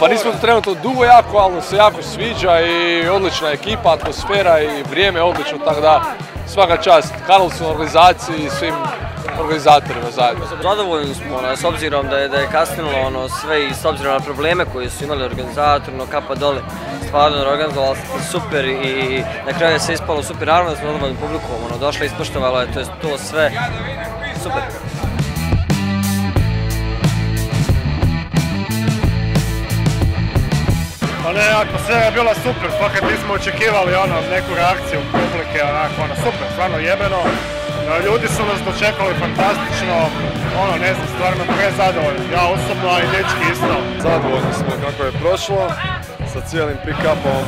Pa nismo trenutno dugo jako, ali nam se jako sviđa i odlična ekipa, atmosfera i vrijeme je odlično, tako da svaka čast Karlovcu, organizaciji i svim organizatorima zajedno. Zadovoljni smo, s obzirom da je kasnilo sve i s obzirom na probleme koje su imali organizatori, kapa dole, stvarno organizovali se super i na kraju je sve ispalo super, naravno da smo zadovoljni publikom, došla i ispoštovala je to sve super. Pa ne, atmosfera je bila super, fakat nismo očekivali neku reakciju publike, super, stvarno jebeno. Ljudi su nas dočekali fantastično, ne znam, stvarno prezadovoljni, ja osobno, a i dečki isto. Zadovoljni smo kako je prošlo, sa cijelim pick-upom,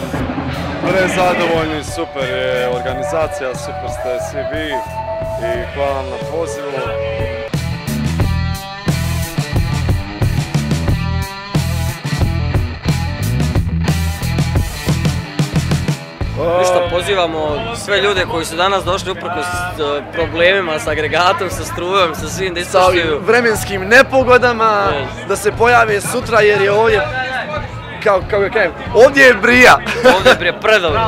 prezadovoljni, super je organizacija, super ste svi vi i hvala vam na pozivu. Ništa, pozivamo sve ljude koji su danas došli uprkos problemima s agregatom, sa strujom, sa svim da ispoštuju. Sa vremenskim nepogodama, da se pojave sutra jer je ovdje, ovdje je brija. Ovdje je brija, predobro.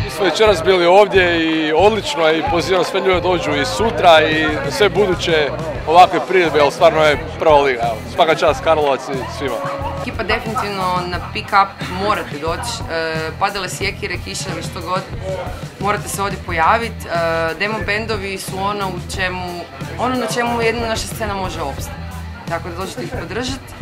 Mi smo večeras bili ovdje i odlično je i pozivam sve ljude da dođu i sutra i sve buduće ovakve priredbe, ali stvarno je prva liga. Svaka čast Karlovac i svima. Ekipa definitivno na pick-up morate doći, padale sjekire, kiša ili što god, morate se ovdje pojaviti. Demo bendovi su ono na čemu jedna naša scena može opstati. Tako da dođete ih podržati.